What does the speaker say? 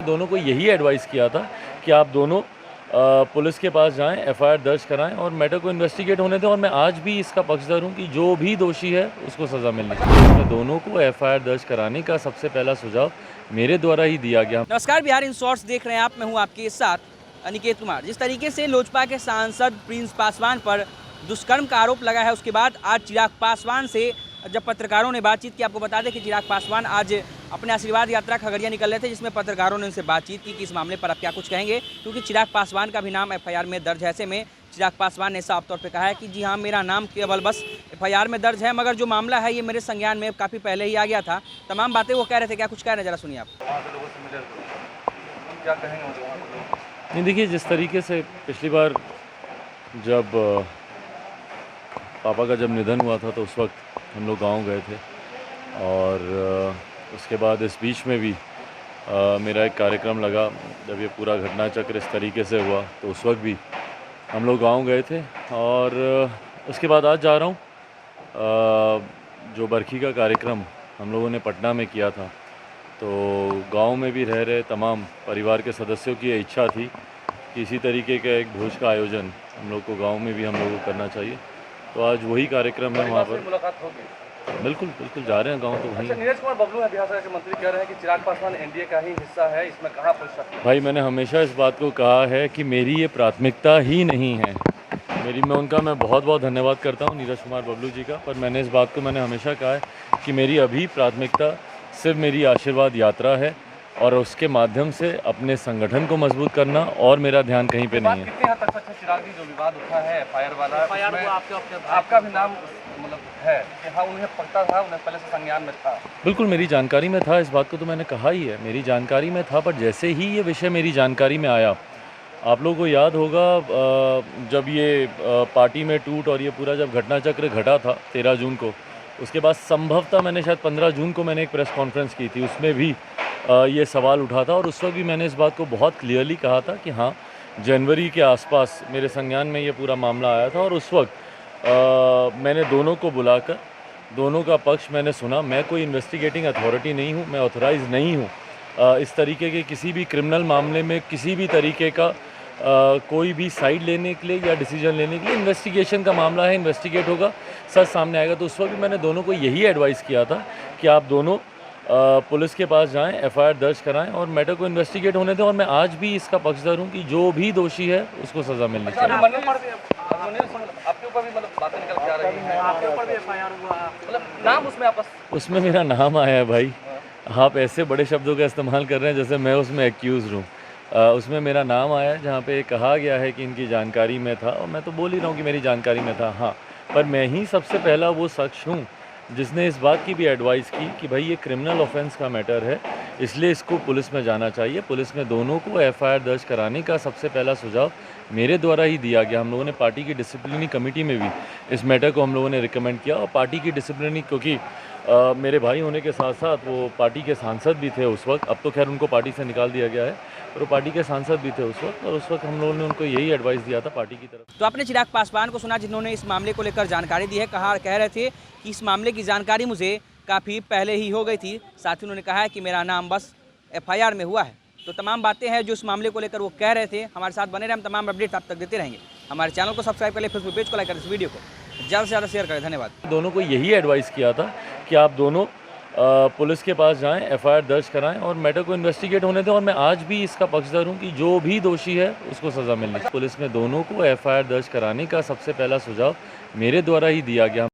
दोनों को यही एडवाइस किया था कि आप दोनों पुलिस के पास जाएं, एफआईआर दर्ज कराएं और मैटर को इन्वेस्टिगेट होने दें। और मैं आज भी इसका पक्षधर हूं कि जो भी दोषी है उसको सज़ा मिलनी चाहिए। मैं दोनों को एफआईआर दर्ज कराने का सबसे पहला सुझाव मेरे द्वारा ही दिया गया। नमस्कार, बिहार इन शॉर्ट्स देख रहे हैं आप। मैं हूं आपके साथ अनिकेत कुमार। जिस तरीके से लोजपा के सांसद प्रिंस पासवान पर दुष्कर्म का आरोप लगा है, उसके बाद आज चिराग पासवान से जब पत्रकारों ने बातचीत की, आपको बता दें कि चिराग पासवान आज अपने आशीर्वाद यात्रा खगड़िया निकल रहे थे, जिसमें पत्रकारों ने उनसे बातचीत की कि इस मामले पर आप क्या कुछ कहेंगे, क्योंकि चिराग पासवान का भी नाम एफआईआर में दर्ज है। ऐसे में चिराग पासवान ने साफ तौर पे कहा है कि जी हाँ, मेरा नाम केवल बस एफआईआर में दर्ज है, मगर जो मामला है ये मेरे संज्ञान में काफ़ी पहले ही आ गया था। तमाम बातें वो कह रहे थे। क्या कुछ कह रहे हैं, जरा सुनिए आप। नहीं, देखिए, जिस तरीके से पिछली बार जब पापा का जब निधन हुआ था तो उस वक्त हम लोग गांव गए थे, और उसके बाद इस बीच में भी मेरा एक कार्यक्रम लगा। जब ये पूरा घटना चक्र इस तरीके से हुआ तो उस वक्त भी हम लोग गांव गए थे, और उसके बाद आज जा रहा हूँ। जो बरखी का कार्यक्रम हम लोगों ने पटना में किया था, तो गांव में भी रह रहे तमाम परिवार के सदस्यों की इच्छा थी कि इसी तरीके का एक भोज का आयोजन हम लोग को गांव में भी हम लोगों को करना चाहिए। तो आज वही कार्यक्रम है, वहाँ पर मुलाकात होगी। बिल्कुल जा रहे हैं गांव। तो वहीं नीरज कुमार बबलू है, बिहार सरकार के मंत्री, कह रहे हैं कि चिराग पासवान एनडीए का ही हिस्सा है, इसमें कहाँ पूछ सकते हैं। भाई, मैंने हमेशा इस बात को कहा है कि मेरी ये प्राथमिकता ही नहीं है। मैं बहुत बहुत धन्यवाद करता हूँ नीरज कुमार बबलू जी का, पर मैंने इस बात को हमेशा कहा है कि मेरी अभी प्राथमिकता सिर्फ मेरी आशीर्वाद यात्रा है और उसके माध्यम से अपने संगठन को मजबूत करना, और मेरा ध्यान कहीं पे नहीं है। कितने हद तक सच है चिराग जी, जो विवाद उठा है एफआईआर वाला, आपका भी नाम मतलब है कि हाँ, उन्हें पता था, उन्हें पहले से संज्ञान में था? बिल्कुल, मेरी जानकारी में था। इस बात को तो मैंने कहा ही है, मेरी जानकारी में था। पर जैसे ही ये विषय मेरी जानकारी में आया, आप लोगों को याद होगा जब ये पार्टी में टूट और ये पूरा जब घटना चक्र घटा था 13 जून को, उसके बाद संभवतः मैंने शायद 15 जून को मैंने एक प्रेस कॉन्फ्रेंस की थी, उसमें भी ये सवाल उठा था। और उस वक्त भी मैंने इस बात को बहुत क्लियरली कहा था कि हाँ, जनवरी के आसपास मेरे संज्ञान में ये पूरा मामला आया था, और उस वक्त मैंने दोनों को बुलाकर दोनों का पक्ष मैंने सुना। मैं कोई इन्वेस्टिगेटिंग अथॉरिटी नहीं हूँ, मैं ऑथराइज नहीं हूँ इस तरीके के किसी भी क्रिमिनल मामले में किसी भी तरीके का कोई भी साइड लेने के लिए या डिसीजन लेने के लिए। इन्वेस्टिगेशन का मामला है, इन्वेस्टिगेट होगा, सच सामने आएगा। तो उस वक्त भी मैंने दोनों को यही एडवाइस किया था कि आप दोनों पुलिस के पास जाएं, एफआईआर दर्ज कराएं और मैटर को इन्वेस्टिगेट होने दें। और मैं आज भी इसका पक्षधर हूं कि जो भी दोषी है उसको सज़ा मिलनी चाहिए। आपके ऊपर भी मतलब बातें निकल के आ रही हैं, आपके ऊपर भी एफआईआर हुआ, मतलब नाम उसमें मेरा नाम आया है। भाई, आप ऐसे बड़े शब्दों का इस्तेमाल कर रहे हैं जैसे मैं उसमें एक्यूज़ हूँ। उसमें मेरा नाम आया है, जहाँ पे कहा गया है कि इनकी जानकारी में था, और मैं तो बोल ही रहा हूँ कि मेरी जानकारी में था। हाँ, पर मैं ही सबसे पहला वो शख्स हूँ जिसने इस बात की भी एडवाइस की कि भाई, ये क्रिमिनल ऑफेंस का मैटर है, इसलिए इसको पुलिस में जाना चाहिए। पुलिस में दोनों को एफआईआर दर्ज कराने का सबसे पहला सुझाव मेरे द्वारा ही दिया गया। हम लोगों ने पार्टी की डिसिप्लिनरी कमेटी में भी इस मैटर को हम लोगों ने रिकमेंड किया, और पार्टी की डिसिप्लिनरी, क्योंकि मेरे भाई होने के साथ साथ वो पार्टी के सांसद भी थे उस वक्त। अब तो खैर उनको पार्टी से निकाल दिया गया है, और वो पार्टी के सांसद भी थे उस वक्त, और उस वक्त हम लोगों ने उनको यही एडवाइस दिया था पार्टी की तरफ। तो आपने चिराग पासवान को सुना, जिन्होंने इस मामले को लेकर जानकारी दी है। कह रहे थे कि इस मामले की जानकारी मुझे काफ़ी पहले ही हो गई थी। साथ ही उन्होंने कहा है कि मेरा नाम बस एफआईआर में हुआ है। तो तमाम बातें हैं जो इस मामले को लेकर वो कह रहे थे। हमारे साथ बने रहे, हम तमाम अपडेट आप तक देते रहेंगे। हमारे चैनल को सब्सक्राइब कर ले, फेसबुक पेज को लाइक करें, इस वीडियो को ज़्यादा से ज़्यादा शेयर करें। धन्यवाद। दोनों को यही एडवाइस किया था कि आप दोनों पुलिस के पास जाएं, एफआईआर दर्ज कराएं और मैटर को इन्वेस्टिगेट होने दें। और मैं आज भी इसका पक्षधर हूं कि जो भी दोषी है उसको सज़ा मिलनी चाहिए। पुलिस में दोनों को एफआईआर दर्ज कराने का सबसे पहला सुझाव मेरे द्वारा ही दिया गया।